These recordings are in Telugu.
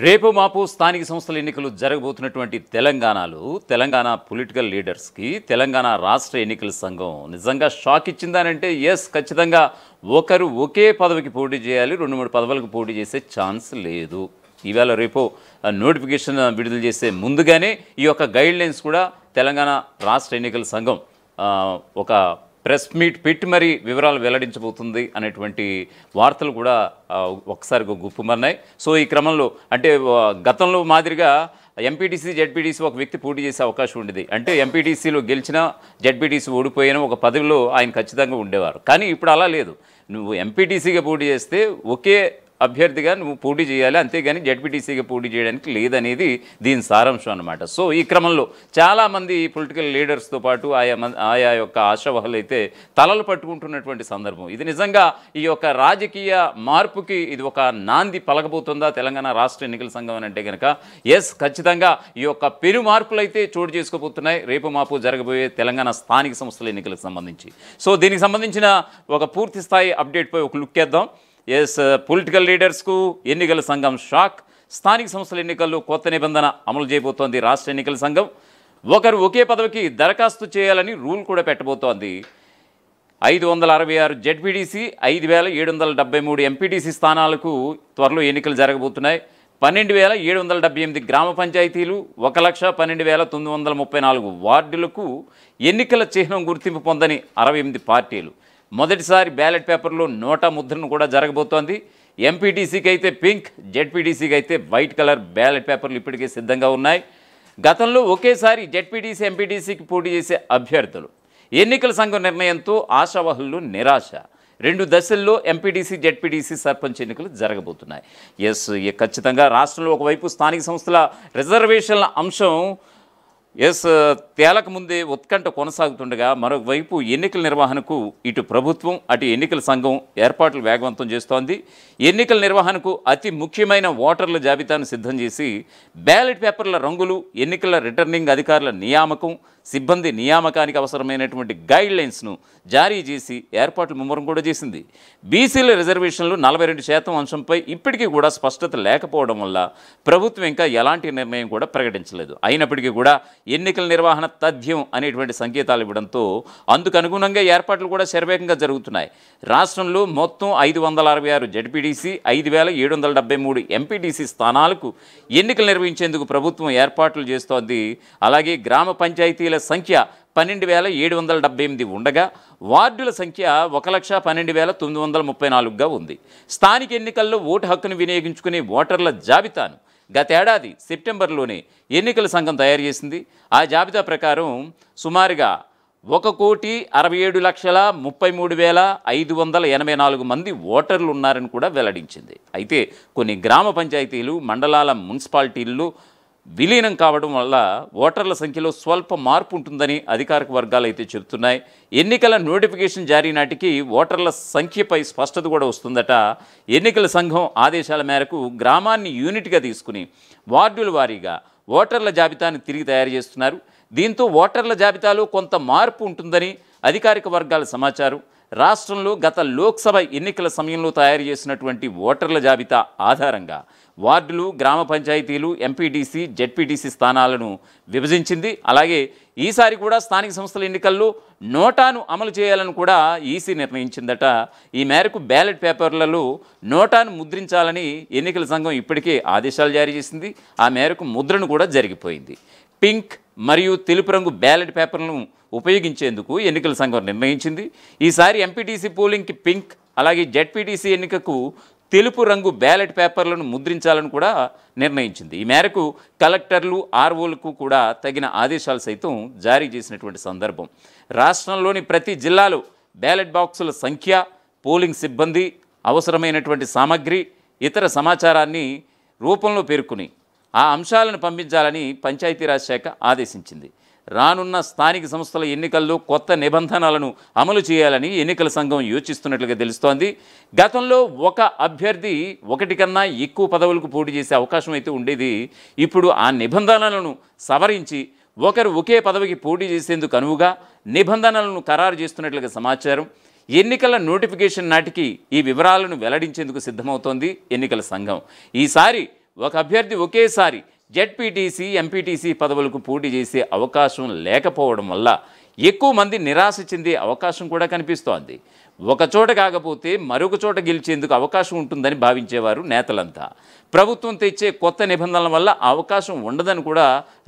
రేపు మాపు స్థానిక సంస్థల ఎన్నికలు జరగబోతున్నటువంటి తెలంగాణ పొలిటికల్ లీడర్స్కి తెలంగాణ రాష్ట్ర ఎన్నికల సంఘం నిజంగా షాక్ ఇచ్చిందానంటే ఖచ్చితంగా ఒకరు ఒకే పదవికి పోటీ చేయాలి, 2-3 పదవులకు పోటీ చేసే ఛాన్స్ లేదు. ఈవేళ రేపు నోటిఫికేషన్ విడుదల చేసే ముందుగానే ఈ యొక్క గైడ్లైన్స్ కూడా తెలంగాణ రాష్ట్ర ఎన్నికల సంఘం ఒక ప్రెస్ మీట్ పెట్టి మరీ వివరాలు వెల్లడించబోతుంది అనేటువంటి వార్తలు కూడా ఒకసారిగా గుప్పుమన్నాయి. సో ఈ క్రమంలో అంటే గతంలో మాదిరిగా ఎంపీటీసీ జెడ్పీటీసీ ఒక వ్యక్తి పోటీ చేసే అవకాశం ఉండేది. అంటే ఎంపీటీసీలో గెలిచినా జెడ్పీటీసీ ఓడిపోయినా ఒక పదవిలో ఆయన ఖచ్చితంగా ఉండేవారు. కానీ ఇప్పుడు అలా లేదు. నువ్వు ఎంపీటీసీగా పోటీ చేస్తే ఒకే అభ్యర్థిగా నువ్వు పోటీ చేయాలి, అంతేగాని జెడ్పీటీసీగా పోటీ చేయడానికి లేదనేది దీని సారాంశం అన్నమాట. సో ఈ క్రమంలో చాలామంది పొలిటికల్ లీడర్స్తో పాటు ఆయా యొక్క ఆశావహులు అయితే తలలు పట్టుకుంటున్నటువంటి సందర్భం. ఇది నిజంగా ఈ యొక్క రాజకీయ మార్పుకి ఇది ఒక నాంది పలకబోతుందా తెలంగాణ రాష్ట్ర ఎన్నికల సంఘం అని అంటే కనుక ఖచ్చితంగా ఈ యొక్క పెను మార్పులు అయితే చోటు చేసుకోబోతున్నాయి రేపు మాపు జరగబోయే తెలంగాణ స్థానిక సంస్థల ఎన్నికలకు సంబంధించి. సో దీనికి సంబంధించిన ఒక పూర్తి స్థాయి అప్డేట్పై ఒక లుక్ వేద్దాం. పొలిటికల్ లీడర్స్కు ఎన్నికల సంఘం షాక్. స్థానిక సంస్థల ఎన్నికల్లో కొత్త నిబంధన అమలు చేయబోతోంది రాష్ట్ర ఎన్నికల సంఘం. ఒకరు ఒకే పదవికి దరఖాస్తు చేయాలని రూల్ కూడా పెట్టబోతోంది. 566 జెడ్పీటీసీ, 5773 ఎంపీటీసీ స్థానాలకు త్వరలో ఎన్నికలు జరగబోతున్నాయి. 12778 గ్రామ పంచాయతీలు, 1,12,934 వార్డులకు ఎన్నికల చిహ్నం గుర్తింపు పొందని 68 పార్టీలు. మొదటిసారి బ్యాలెట్ పేపర్లో నోటా ముద్రను కూడా జరగబోతోంది. ఎంపీటీసీకి అయితే పింక్, జెడ్పీటీసీకి అయితే వైట్ కలర్ బ్యాలెట్ పేపర్లు ఇప్పటికే సిద్ధంగా ఉన్నాయి. గతంలో ఒకేసారి జెడ్పీటీసీ ఎంపీటీసీకి పోటీ చేసే అభ్యర్థులు. ఎన్నికల సంఘం నిర్ణయంతో ఆశావహులు నిరాశ. 2 దశల్లో ఎంపీటీసీ జెడ్పీటీసీ సర్పంచ్ ఎన్నికలు జరగబోతున్నాయి. ఖచ్చితంగా రాష్ట్రంలో ఒకవైపు స్థానిక సంస్థల రిజర్వేషన్ల అంశం తేలక ముందే ఉత్కంఠ కొనసాగుతుండగా మరోవైపు ఎన్నికల నిర్వహణకు ఇటు ప్రభుత్వం అటు ఎన్నికల సంఘం ఏర్పాట్లు వేగవంతం చేస్తోంది. ఎన్నికల నిర్వహణకు అతి ముఖ్యమైన ఓటర్ల జాబితాను సిద్ధం చేసి బ్యాలెట్ పేపర్ల రంగులు, ఎన్నికల రిటర్నింగ్ అధికారుల నియామకం, సిబ్బంది నియామకానికి అవసరమైనటువంటి గైడ్లైన్స్ను జారీ చేసి ఏర్పాట్లు ముమ్మరం కూడా చేసింది. బీసీల రిజర్వేషన్లు 42% అంశంపై ఇప్పటికీ కూడా స్పష్టత లేకపోవడం వల్ల ప్రభుత్వం ఇంకా ఎలాంటి నిర్ణయం కూడా ప్రకటించలేదు. అయినప్పటికీ కూడా ఎన్నికల నిర్వహణ తథ్యం అనేటువంటి సంకేతాలు ఇవ్వడంతో అందుకు అనుగుణంగా ఏర్పాట్లు కూడా శరవేగంగా జరుగుతున్నాయి. రాష్ట్రంలో మొత్తం 566 జెడ్పీటీసీ, 5773 ఎంపీటీసీ స్థానాలకు ఎన్నికలు నిర్వహించేందుకు ప్రభుత్వం ఏర్పాట్లు చేస్తోంది. అలాగే గ్రామ పంచాయతీల సంఖ్య 12,778 ఉండగా వార్డుల సంఖ్య 1,12,934గా ఉంది. స్థానిక ఎన్నికల్లో ఓటు హక్కును వినియోగించుకునే ఓటర్ల జాబితాను గతేడాది సెప్టెంబర్లోనే ఎన్నికల సంఘం తయారు చేసింది. ఆ జాబితా ప్రకారం సుమారుగా 1,67,33,584 మంది ఓటర్లు ఉన్నారని కూడా వెల్లడించింది. అయితే కొన్ని గ్రామ పంచాయతీలు, మండలాల మున్సిపాలిటీల్లో విలీనం కావడం వల్ల ఓటర్ల సంఖ్యలో స్వల్ప మార్పు ఉంటుందని అధికారిక వర్గాలు అయితే చెబుతున్నాయి. ఎన్నికల నోటిఫికేషన్ జారీ నాటికి ఓటర్ల సంఖ్యపై స్పష్టత కూడా వస్తుందట. ఎన్నికల సంఘం ఆదేశాల మేరకు గ్రామాన్ని యూనిట్గా తీసుకుని వార్డుల వారీగా ఓటర్ల జాబితాను తిరిగి తయారు చేస్తున్నారు. దీంతో ఓటర్ల జాబితాలో కొంత మార్పు ఉంటుందని అధికారిక వర్గాల సమాచారం. రాష్ట్రంలో గత లోక్సభ ఎన్నికల సమయంలో తయారు చేసినటువంటి ఓటర్ల జాబితా ఆధారంగా వార్డులు, గ్రామ పంచాయతీలు, ఎంపీటీసీ, జెడ్పీటీసీ స్థానాలను విభజించింది. అలాగే ఈసారి కూడా స్థానిక సంస్థల ఎన్నికల్లో నోటాను అమలు చేయాలని కూడా ఈసీ నిర్ణయించిందట. ఈ మేరకు బ్యాలెట్ పేపర్లలో నోటాను ముద్రించాలని ఎన్నికల సంఘం ఇప్పటికే ఆదేశాలు జారీ చేసింది. ఆ మేరకు ముద్రను కూడా జరిగిపోయింది. పింక్ మరియు తెలుపు రంగు బ్యాలెట్ పేపర్లను ఉపయోగించేందుకు ఎన్నికల సంఘం నిర్ణయించింది. ఈసారి ఎంపీటీసీ పోలింగ్కి పింక్, అలాగే జెడ్పీటీసీ ఎన్నికకు తెలుపు రంగు బ్యాలెట్ పేపర్లను ముద్రించాలని కూడా నిర్ణయించింది. ఈ మేరకు కలెక్టర్లు, ఆర్ఓలకు కూడా తగిన ఆదేశాలు సైతం జారీ చేసినటువంటి సందర్భం. రాష్ట్రంలోని ప్రతి జిల్లాలో బ్యాలెట్ బాక్సుల సంఖ్య, పోలింగ్ సిబ్బంది, అవసరమైనటువంటి సామగ్రి, ఇతర సమాచారాన్ని రూపంలో పేర్కొని ఆ అంశాలను పంపించాలని పంచాయతీరాజ్ శాఖ ఆదేశించింది. రానున్న స్థానిక సంస్థల ఎన్నికల్లో కొత్త నిబంధనలను అమలు చేయాలని ఎన్నికల సంఘం యోచిస్తున్నట్లుగా తెలుస్తోంది. గతంలో ఒక అభ్యర్థి ఒకటి కన్నా ఎక్కువ పదవులకు పోటీ చేసే అవకాశం అయితే ఉండేది. ఇప్పుడు ఆ నిబంధనలను సవరించి ఒకరు ఒకే పదవికి పోటీ చేసేందుకు అనువుగా నిబంధనలను ఖరారు చేస్తున్నట్లుగా సమాచారం. ఎన్నికల నోటిఫికేషన్ నాటికి ఈ వివరాలను వెల్లడించేందుకు సిద్ధమవుతోంది ఎన్నికల సంఘం. ఈసారి ఒక అభ్యర్థి ఒకేసారి జెడ్పీటీసీ ఎంపీటీసీ పదవులకు పోటీ చేసే అవకాశం లేకపోవడం వల్ల ఎక్కువ మంది నిరాశ చెందే అవకాశం కూడా కనిపిస్తోంది. ఒక చోట కాకపోతే మరొక చోట గెలిచేందుకు అవకాశం ఉంటుందని భావించేవారు నేతలంతా. ప్రభుత్వం తెచ్చే కొత్త నిబంధనల వల్ల అవకాశం ఉండదని కూడా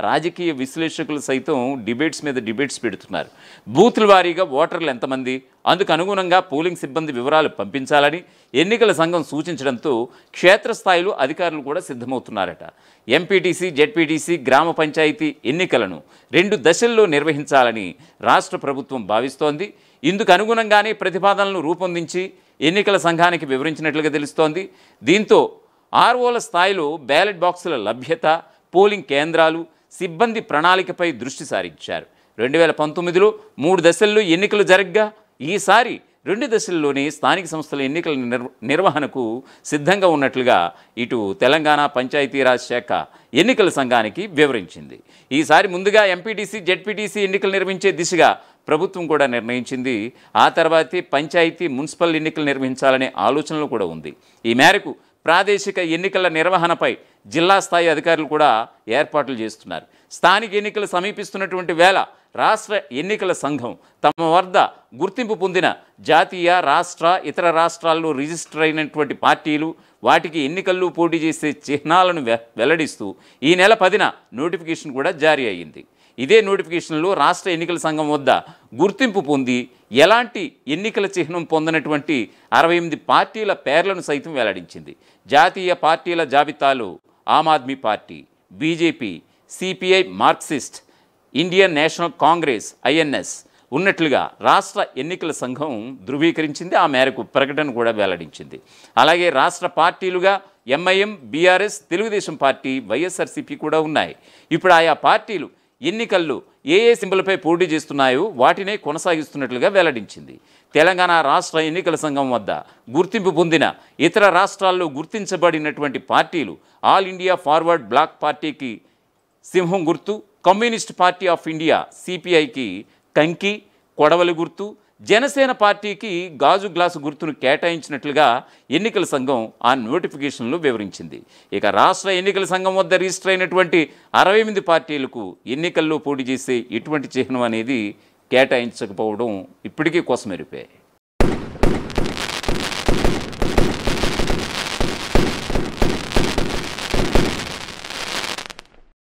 రాజకీయ విశ్లేషకులు సైతం డిబేట్స్ మీద డిబేట్స్ పెడుతున్నారు. బూతుల వారీగా ఓటర్లు ఎంతమంది, అందుకు అనుగుణంగా పోలింగ్ సిబ్బంది వివరాలు పంపించాలని ఎన్నికల సంఘం సూచించడంతో క్షేత్రస్థాయిలో అధికారులు కూడా సిద్ధమవుతున్నారట. ఎంపీటీసీ జెడ్పీటీసీ గ్రామ పంచాయతీ ఎన్నికలను 2 దశల్లో నిర్వహించాలని రాష్ట్ర ప్రభుత్వం భావిస్తోంది. ఇందుకు అనుగుణంగానే ప్రతిపాదనలు రూపొందించి ఎన్నికల సంఘానికి వివరించినట్లుగా తెలుస్తోంది. దీంతో ఆర్ఓల స్థాయిలో బ్యాలెట్ బాక్సుల లభ్యత, పోలింగ్ కేంద్రాలు, సిబ్బంది ప్రణాళికపై దృష్టి సారించారు. 2019లో 3 దశల్లో ఎన్నికలు జరగ్గా ఈసారి 2 దశల్లోనే స్థానిక సంస్థల ఎన్నికల నిర్వహణకు సిద్ధంగా ఉన్నట్లుగా ఇటు తెలంగాణ పంచాయతీరాజ్ శాఖ ఎన్నికల సంఘానికి వివరించింది. ఈసారి ముందుగా ఎంపీటీసీ జెడ్పీటీసీ ఎన్నికలు నిర్వహించే దిశగా ప్రభుత్వం కూడా నిర్ణయించింది. ఆ తర్వాతే పంచాయతీ మున్సిపల్ ఎన్నికలు నిర్వహించాలనే ఆలోచనలు కూడా ఉంది. ఈ మేరకు ప్రాదేశిక ఎన్నికల నిర్వహణపై జిల్లా స్థాయి అధికారులు కూడా ఏర్పాట్లు చేస్తున్నారు. స్థానిక ఎన్నికలు సమీపిస్తున్నటువంటి వేళ రాష్ట్ర ఎన్నికల సంఘం తమ వద్ద గుర్తింపు పొందిన జాతీయ, రాష్ట్ర, ఇతర రాష్ట్రాల్లో రిజిస్టర్ అయినటువంటి పార్టీలు, వాటికి ఎన్నికల్లో పోటీ చేసే చిహ్నాలను వెల్లడిస్తూ ఈ నెల 10న నోటిఫికేషన్ కూడా జారీ అయ్యింది. ఇదే నోటిఫికేషన్లో రాష్ట్ర ఎన్నికల సంఘం వద్ద గుర్తింపు పొంది ఎలాంటి ఎన్నికల చిహ్నం పొందినటువంటి 68 పార్టీల పేర్లను సైతం వెల్లడించింది. జాతీయ పార్టీల జాబితాలో Aam Aadmi party, BJP, CPI, Marxist, Indian National Congress INS ఉన్నట్లుగా రాష్ట్ర ఎన్నికల సంఘం ధృవీకరించింది. ఆ మేరకు ప్రకటన కూడా వెల్లడించింది. అలాగే రాష్ట్ర పార్టీలుగా MIM, BRS, Telugu Desam party, YSRCP కూడా ఉన్నాయి. ఇప్పుడు ఆయా పార్టీలు ఎన్నికల్లో ఏ సింబల్పై పోటీ చేస్తున్నాయో వాటినే కొనసాగిస్తున్నట్లుగా వెల్లడించింది. తెలంగాణ రాష్ట్ర ఎన్నికల సంఘం వద్ద గుర్తింపు పొందిన ఇతర రాష్ట్రాల్లో గుర్తించబడినటువంటి పార్టీలు ఆల్ ఇండియా ఫార్వర్డ్ బ్లాక్ పార్టీకి సింహం గుర్తు, కమ్యూనిస్ట్ పార్టీ ఆఫ్ ఇండియా సిపిఐకి కంకి, కొడవలి గుర్తు, జనసేన పార్టీకి గాజు గ్లాసు గుర్తును కేటాయించినట్లుగా ఎన్నికల సంఘం ఆ నోటిఫికేషన్లో వివరించింది. ఇక రాష్ట్ర ఎన్నికల సంఘం వద్ద రిజిస్టర్ అయినటువంటి 68 పార్టీలకు ఎన్నికల్లో పోటీ చేసే ఎటువంటి చిహ్నం అనేది కేటాయించకపోవడం ఇప్పటికీ కోసమెరిపే.